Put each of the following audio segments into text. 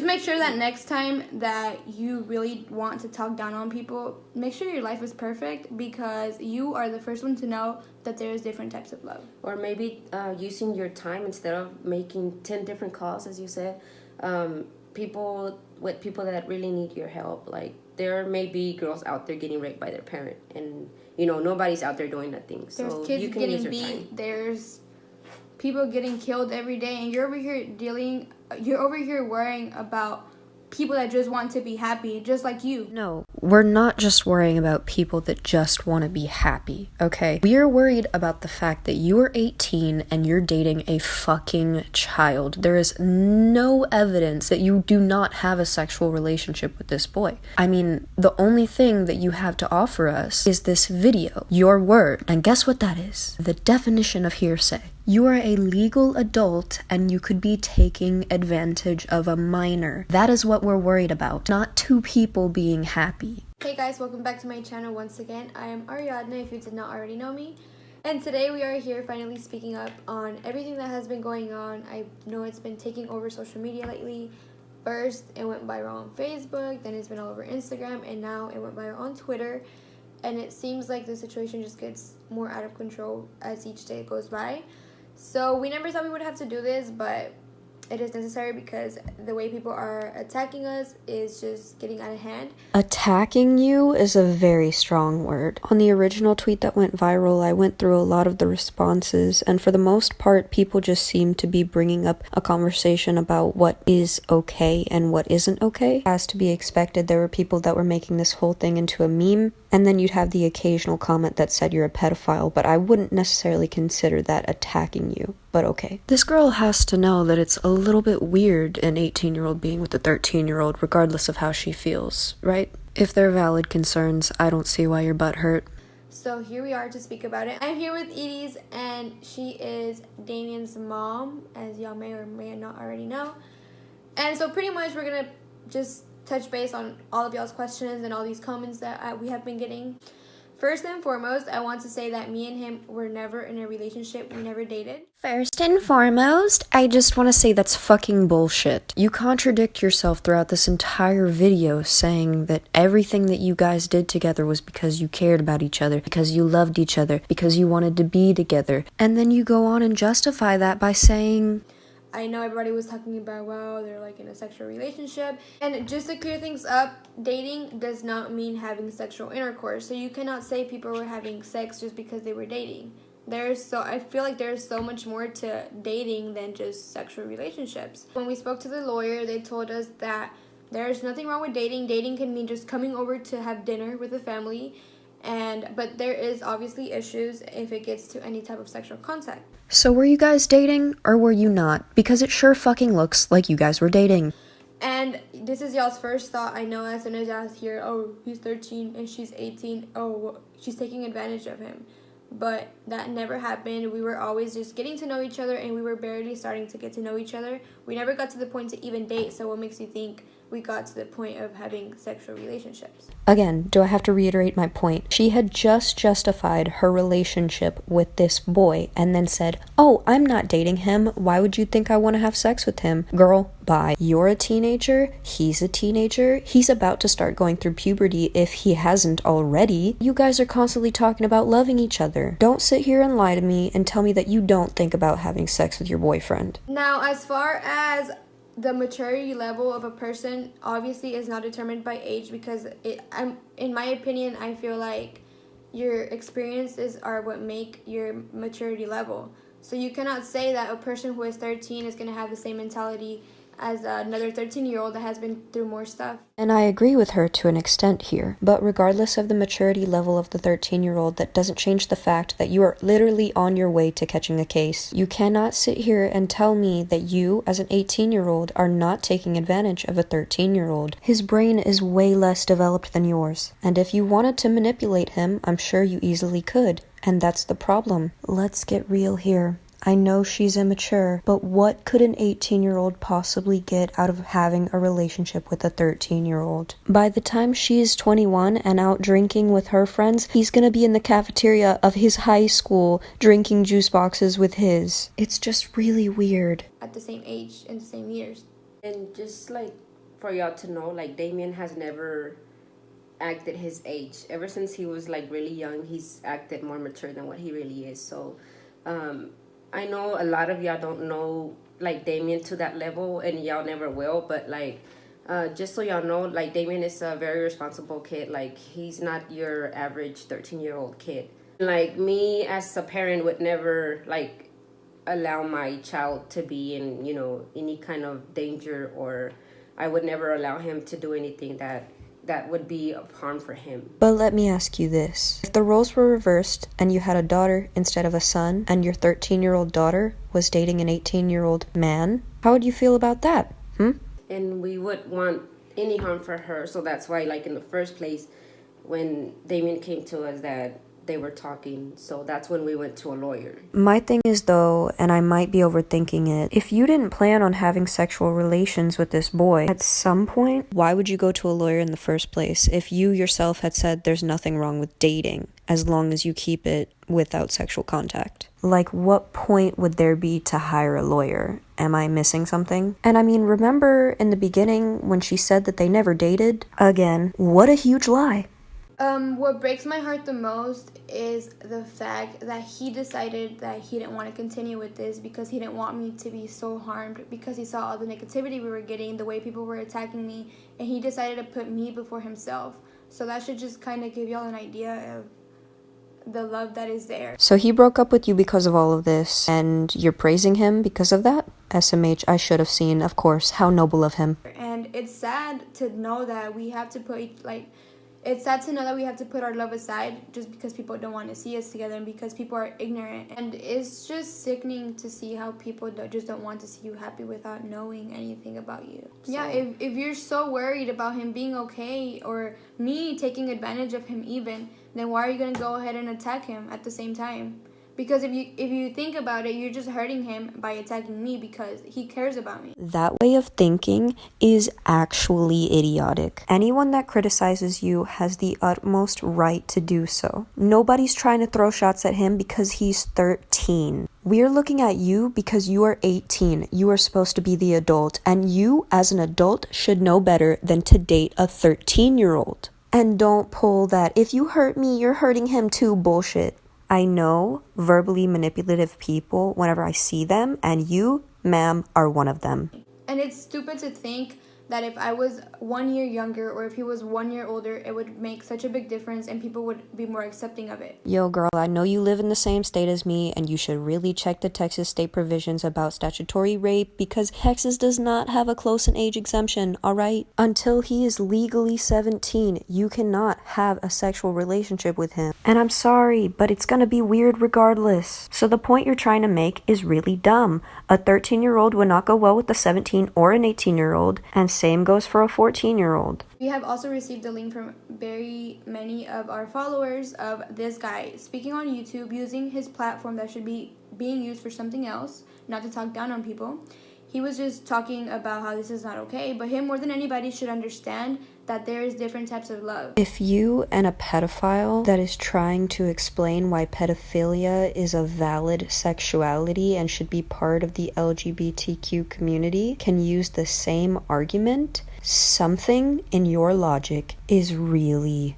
Just make sure that next time that you really want to talk down on people, make sure your life is perfect, because you are the first one to know that there's different types of love. Or maybe using your time instead of making 10 different calls, as you said. People that really need your help. Like, there may be girls out there getting raped by their parent, and nobody's out there doing nothing. So there's kids you can getting use your beat. time. There's people getting killed every day, and you're over here worrying about people that just want to be happy, just like you. No, we're not just worrying about people that just want to be happy, okay? We are worried about the fact that you are 18 and you're dating a fucking child. There is no evidence that you do not have a sexual relationship with this boy. I mean, the only thing that you have to offer us is this video, your word. And guess what that is? The definition of hearsay. You are a legal adult and you could be taking advantage of a minor. That is what we're worried about, not two people being happy. Hey guys, welcome back to my channel once again. I am Ariadna, if you did not already know me. And today we are here finally speaking up on everything that has been going on. I know it's been taking over social media lately. First, it went viral on Facebook, then it's been all over Instagram, and now it went viral on Twitter. And it seems like the situation just gets more out of control as each day goes by. So we never thought we would have to do this, but it is necessary because the way people are attacking us is just getting out of hand. Attacking you is a very strong word. On the original tweet that went viral, I went through a lot of the responses, and for the most part, people just seem to be bringing up a conversation about what is okay and what isn't okay. As to be expected, there were people that were making this whole thing into a meme, and then you'd have the occasional comment that said you're a pedophile, but I wouldn't necessarily consider that attacking you. But okay. This girl has to know that it's a little bit weird an 18-year-old being with a 13-year-old, regardless of how she feels, right? If they're valid concerns, I don't see why your butt hurt. So here we are to speak about it. I'm here with Edie's, and she is Damien's mom, as y'all may or may not already know. And so pretty much we're gonna just touch base on all of y'all's questions and all these comments that we have been getting. First and foremost, I want to say that me and him were never in a relationship. We never dated. First and foremost, I just want to say that's fucking bullshit. You contradict yourself throughout this entire video saying that everything that you guys did together was because you cared about each other, because you loved each other, because you wanted to be together. And then you go on and justify that by saying, I know everybody was talking about, wow, they're like in a sexual relationship. And just to clear things up, dating does not mean having sexual intercourse. So you cannot say people were having sex just because they were dating. I feel like there's so much more to dating than just sexual relationships. When we spoke to the lawyer, they told us that there's nothing wrong with dating. Dating can mean just coming over to have dinner with a family. But there is obviously issues if it gets to any type of sexual contact. So were you guys dating or were you not? Because it sure fucking looks like you guys were dating. And this is y'all's first thought. I know as soon as y'all hear, oh, he's 13 and she's 18, oh, well, she's taking advantage of him. But that never happened. We were always just getting to know each other, and we were barely starting to get to know each other. We never got to the point to even date, so what makes you think we got to the point of having sexual relationships? Again, do I have to reiterate my point? She had just justified her relationship with this boy and then said, oh, I'm not dating him. Why would you think I want to have sex with him? Girl, bye. You're a teenager. He's a teenager. He's about to start going through puberty if he hasn't already. You guys are constantly talking about loving each other. Don't sit here and lie to me and tell me that you don't think about having sex with your boyfriend. Now, as far as the maturity level of a person, obviously is not determined by age, because in my opinion, I feel like your experiences are what make your maturity level. So you cannot say that a person who is 13 is going to have the same mentality as another 13-year-old that has been through more stuff. And I agree with her to an extent here, but regardless of the maturity level of the 13-year-old, that doesn't change the fact that you are literally on your way to catching a case. You cannot sit here and tell me that you, as an 18-year-old, are not taking advantage of a 13-year-old. His brain is way less developed than yours, and if you wanted to manipulate him, I'm sure you easily could, and that's the problem. Let's get real here. I know she's immature, but what could an 18-year-old possibly get out of having a relationship with a 13-year-old? By the time she is 21 and out drinking with her friends, he's gonna be in the cafeteria of his high school drinking juice boxes with his. It's just really weird. At the same age and the same years. And just like for y'all to know, like, Damien has never acted his age. Ever since he was like really young, he's acted more mature than what he really is. So I know a lot of y'all don't know like Damien to that level, and y'all never will, but like just so y'all know, like, Damien is a very responsible kid. Like, he's not your average 13-year-old kid. Like, me as a parent would never like allow my child to be in, you know, any kind of danger, or I would never allow him to do anything that would be of harm for him. But let me ask you this. If the roles were reversed and you had a daughter instead of a son, and your 13-year-old daughter was dating an 18-year-old man, how would you feel about that? And we would want any harm for her, so that's why, like, in the first place, when Damien came to us that they were talking, so that's when we went to a lawyer. My thing is, though, and I might be overthinking it, if you didn't plan on having sexual relations with this boy at some point, why would you go to a lawyer in the first place if you yourself had said there's nothing wrong with dating as long as you keep it without sexual contact? Like, what point would there be to hire a lawyer? Am I missing something? And I mean, remember in the beginning when she said that they never dated? Again, what a huge lie. What breaks my heart the most is the fact that he decided that he didn't want to continue with this because he didn't want me to be so harmed, because he saw all the negativity we were getting, the way people were attacking me, and he decided to put me before himself. So that should just kind of give y'all an idea of the love that is there. So he broke up with you because of all of this, and you're praising him because of that? SMH, I should have seen, of course. How noble of him. And it's sad to know that we have to put, like, it's sad to know that we have to put our love aside just because people don't want to see us together and because people are ignorant. And it's just sickening to see how people just don't want to see you happy without knowing anything about you. So. Yeah, if you're so worried about him being okay, or me taking advantage of him even, then why are you going to go ahead and attack him at the same time? Because if you think about it, you're just hurting him by attacking me because he cares about me. That way of thinking is actually idiotic. Anyone that criticizes you has the utmost right to do so. Nobody's trying to throw shots at him because he's 13. We're looking at you because you are 18. You are supposed to be the adult, and you, as an adult, should know better than to date a 13-year-old. And don't pull that, if you hurt me, you're hurting him too bullshit. I know verbally manipulative people whenever I see them, and you, ma'am, are one of them. And it's stupid to think that if I was 1 year younger or if he was 1 year older, it would make such a big difference and people would be more accepting of it. Yo, girl, I know you live in the same state as me, and you should really check the Texas state provisions about statutory rape, because Texas does not have a close in age exemption, alright? Until he is legally 17, you cannot have a sexual relationship with him. And I'm sorry, but it's gonna be weird regardless. So the point you're trying to make is really dumb. A 13-year-old would not go well with a 17 or an 18-year-old, and same goes for a 14-year-old. We have also received a link from very many of our followers of this guy speaking on YouTube, using his platform that should be being used for something else, not to talk down on people. He was just talking about how this is not okay, but him more than anybody should understand that there is different types of love. If you and a pedophile that is trying to explain why pedophilia is a valid sexuality and should be part of the LGBTQ community can use the same argument, something in your logic is really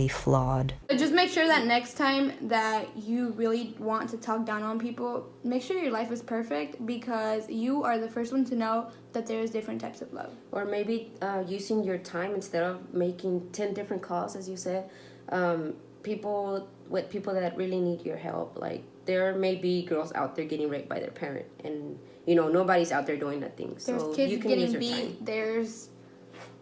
flawed. But just make sure that next time that you really want to talk down on people, make sure your life is perfect, because you are the first one to know that there is different types of love. Or maybe using your time instead of making 10 different calls, as you said. People that really need your help. Like, there may be girls out there getting raped by their parent, and you know nobody's out there doing nothing. So there's kids you can getting use your beat. time. There's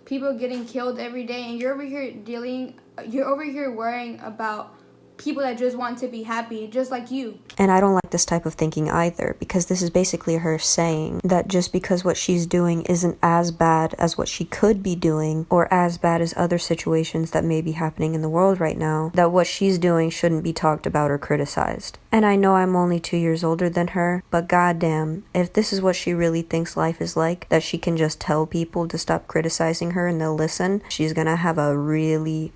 people getting killed every day, and you're over here worrying about people that just want to be happy, just like you. And I don't like this type of thinking either, because this is basically her saying that just because what she's doing isn't as bad as what she could be doing, or as bad as other situations that may be happening in the world right now, that what she's doing shouldn't be talked about or criticized. And I know I'm only 2 years older than her, but goddamn, if this is what she really thinks life is like, that she can just tell people to stop criticizing her and they'll listen, she's gonna have a really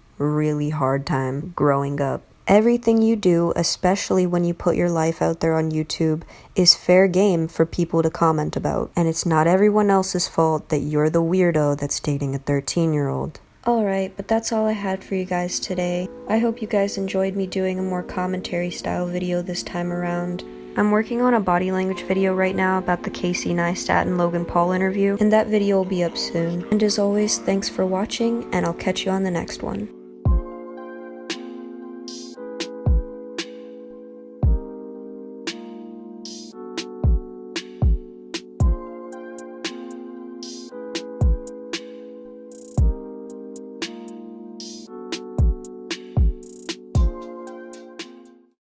hard time growing up Everything you do, especially when you put your life out there on YouTube, is fair game for people to comment about. And it's not everyone else's fault that you're the weirdo that's dating a 13-year-old. Alright, but that's all I had for you guys today. I hope you guys enjoyed me doing a more commentary style video this time around. I'm working on a body language video right now about the Casey Neistat and Logan Paul interview, and that video will be up soon. And as always, thanks for watching, and I'll catch you on the next one.